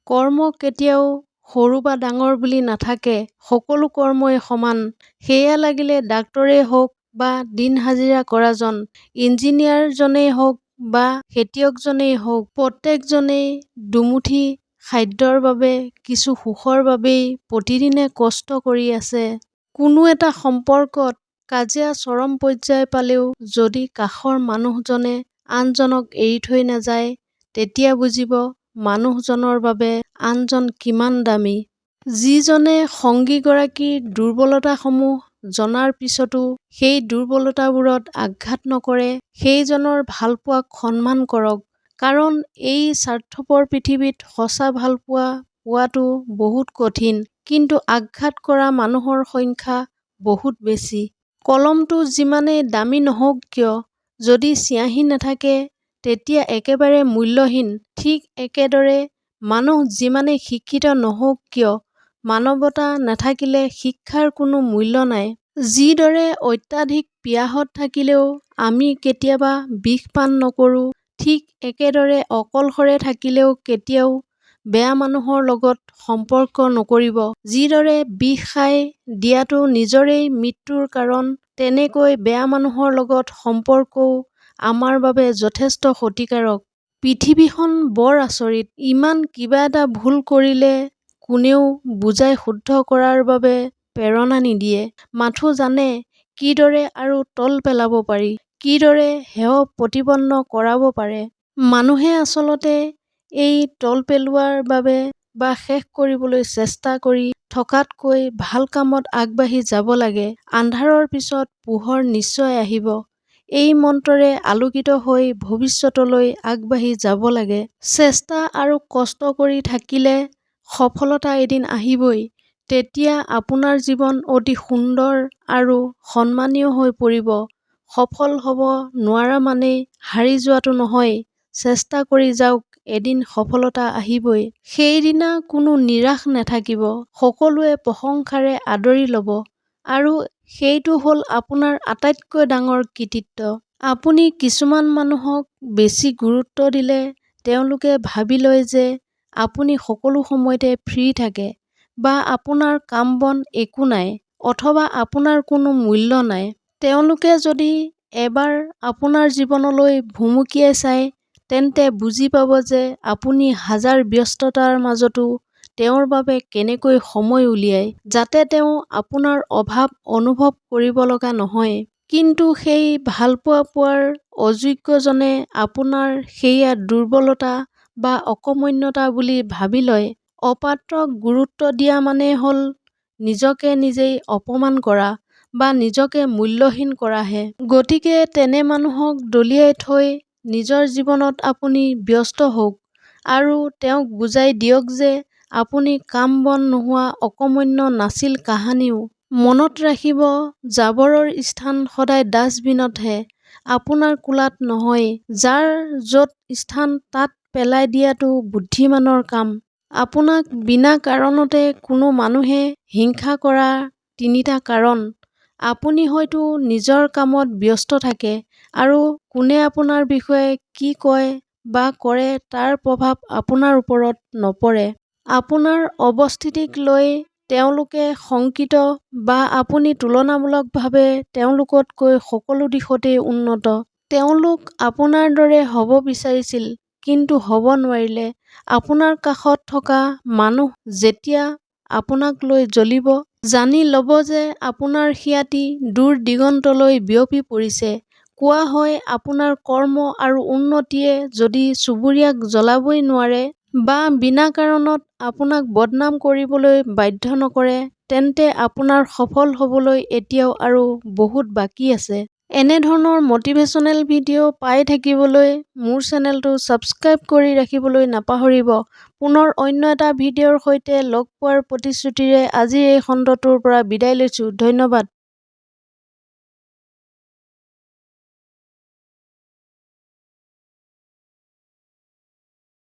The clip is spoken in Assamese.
কৰ্ম কেতিয়াও সৰু বা ডাঙৰ বুলি নাথাকে, সকলো কৰ্মই সমান। সেয়া লাগিলে ডাক্তৰেই হওক বা দিন হাজিৰা কৰাজন, ইঞ্জিনিয়াৰজনেই হওক বা খেতিয়কজনেই হওক, প্ৰত্যেকজনেই দুমুঠি খাদ্যৰ বাবে, কিছু সুখৰ বাবেই প্ৰতিদিনে কষ্ট কৰি আছে। কোনো এটা সম্পৰ্কত কাজিয়া চৰম পৰ্যায় পালেও যদি কাষৰ মানুহজনে আনজনক এৰি থৈ নাযায়, তেতিয়া বুজিব মানুহজনৰ বাবে আনজন কিমান দামী। যিজনে সংগীগৰাকীৰ দুৰ্বলতাসমূহ জনাৰ পিছতো সেই দুৰ্বলতাবোৰত আঘাত নকৰে, সেইজনৰ ভালপোৱাক সন্মান কৰক। কাৰণ এই স্বাৰ্থপৰ পৃথিৱীত সঁচা ভালপোৱা পোৱাটো বহুত কঠিন, কিন্তু আঘাত কৰা মানুহৰ সংখ্যা বহুত বেছি। কলমটো যিমানেই দামী নহওক কিয়, যদি চিয়াহী নাথাকে তেতিয়া একেবাৰে মূল্যহীন। ঠিক একেদৰে মানুহ যিমানেই শিক্ষিত নহওক কিয়, মানৱতা নাথাকিলে শিক্ষাৰ কোনো মূল্য নাই। যিদৰে অত্যাধিক পিয়াহত থাকিলেও আমি কেতিয়াবা বিষ পান নকৰোঁ, ঠিক একেদৰে অকলশৰে থাকিলেও কেতিয়াও বেয়া মানুহৰ লগত সম্পৰ্ক নকৰিব। যিদৰে বিষ খাই দিয়াটো নিজৰেই মৃত্যুৰ কাৰণ, তেনেকৈ বেয়া মানুহৰ লগত সম্পৰ্কও আমাৰ বাবে যথেষ্ট ক্ষতিকাৰক। পৃথিৱীখন বৰ আচৰিত। ইমান কিবা এটা ভুল কৰিলে কোনেও বুজাই শুদ্ধ কৰাৰ বাবে প্ৰেৰণা নিদিয়ে। মাথো জানে কিদৰে আৰু তল পেলাব পাৰি, কিদৰে হেয় প্ৰতিপন্ন কৰাব পাৰে। মানুহে আচলতে এই তল পেলোৱাৰ বাবে বা শেষ কৰিবলৈ চেষ্টা কৰি থকাতকৈ ভাল কামত আগবাঢ়ি যাব লাগে। আন্ধাৰৰ পিছত পোহৰ নিশ্চয় আহিব। এই মন্ত্ৰৰে আলোকিত হৈ ভৱিষ্যতলৈ আগবাঢ়ি যাব লাগে। চেষ্টা আৰু কষ্ট কৰি থাকিলে সফলতা এদিন আহিবই। তেতিয়া আপোনাৰ জীৱন অতি সুন্দৰ আৰু সন্মানীয় হৈ পৰিব। সফল হ'ব নোৱাৰা মানেই হাৰি যোৱাটো নহয়, চেষ্টা কৰি যাওক, এদিন সফলতা আহিবই। সেইদিনা কোনো নিৰাশ নাথাকিব, সকলোৱে প্ৰশংসাৰে আদৰি ল'ব। আৰু সেইটো হ'ল আপোনাৰ আটাইতকৈ ডাঙৰ কৃতিত্ব। আপুনি কিছুমান মানুহক বেছি গুৰুত্ব দিলে তেওঁলোকে ভাবি লয় যে আপুনি সকলো সময়তে ফ্ৰী থাকে, বা আপোনাৰ কাম বন একো নাই, অথবা আপোনাৰ কোনো মূল্য নাই। তেওঁলোকে যদি এবাৰ আপোনাৰ জীৱনলৈ ভুমুকিয়াই চায়, তেন্তে বুজি পাব যে আপুনি হাজাৰ ব্যস্ততাৰ মাজতো তেওঁৰ বাবে কেনেকৈ সময় উলিয়ায়, যাতে তেওঁ আপোনাৰ অভাৱ অনুভৱ কৰিব লগা নহয়। কিন্তু সেই ভালপোৱা পোৱাৰ অযোগ্যজনে আপোনাৰ সেয়া দুৰ্বলতা বা অকৰ্মণ্যতা বুলি ভাবি লয়। অপাত্ৰক গুৰুত্ব দিয়া মানে হ'ল নিজকে নিজেই অপমান কৰা বা নিজকে মূল্যহীন কৰাহে। গতিকে তেনে মানুহক দলিয়াই থৈ নিজৰ জীৱনত আপুনি ব্যস্ত হওক আৰু তেওঁক বুজাই দিয়ক যে আপুনি কাম বন নোহোৱা অকৰ্মণ্য নাছিল। কাহানিও মনত ৰাখিব, জাবৰৰ স্থান সদায় ডাষ্টবিনতহে, আপোনাৰ কোলাত নহয়। যাৰ য'ত স্থান তাত পেলাই দিয়াটো বুদ্ধিমানৰ কাম। আপোনাক বিনা কাৰণতে কোনো মানুহে হিংসা কৰাৰ তিনিটা কাৰণ। আপুনি হয়তো নিজৰ কামত ব্যস্ত থাকে আৰু কোনে আপোনাৰ বিষয়ে কি কয় বা কৰে তাৰ প্ৰভাৱ আপোনাৰ ওপৰত নপৰে। আপোনাৰ অৱস্থিতিক লৈ তেওঁলোকে শংকিত বা আপুনি তুলনামূলকভাৱে তেওঁলোকতকৈ সকলো দিশতেই উন্নত। তেওঁলোক আপোনাৰ দৰে হ'ব বিচাৰিছিল কিন্তু হ'ব নোৱাৰিলে। আপোনাৰ কাষত থকা মানুহ যেতিয়া আপোনাক লৈ জ্বলিব, জানি ল'ব যে আপোনাৰ খ্যাতি দূৰ দিগন্তলৈ বিয়পি পৰিছে। কোৱা হয়, আপোনাৰ কৰ্ম আৰু উন্নতিয়ে যদি চুবুৰীয়াক জ্বলাবই নোৱাৰে বা বিনা কাৰণত আপোনাক বদনাম কৰিবলৈ বাধ্য নকৰে, তেন্তে আপোনাৰ সফল হ'বলৈ এতিয়াও আৰু বহুত বাকী আছে। এনেধৰণৰ মটিভেশ্যনেল ভিডিঅ' পাই থাকিবলৈ মোৰ চেনেলটো ছাবস্ক্ৰাইব কৰি ৰাখিবলৈ নাপাহৰিব। পুনৰ অন্য এটা ভিডিঅ'ৰ সৈতে লগ পোৱাৰ প্ৰতিশ্ৰুতিৰে আজিৰ এই খণ্ডটোৰ পৰা বিদায় লৈছোঁ। ধন্যবাদ।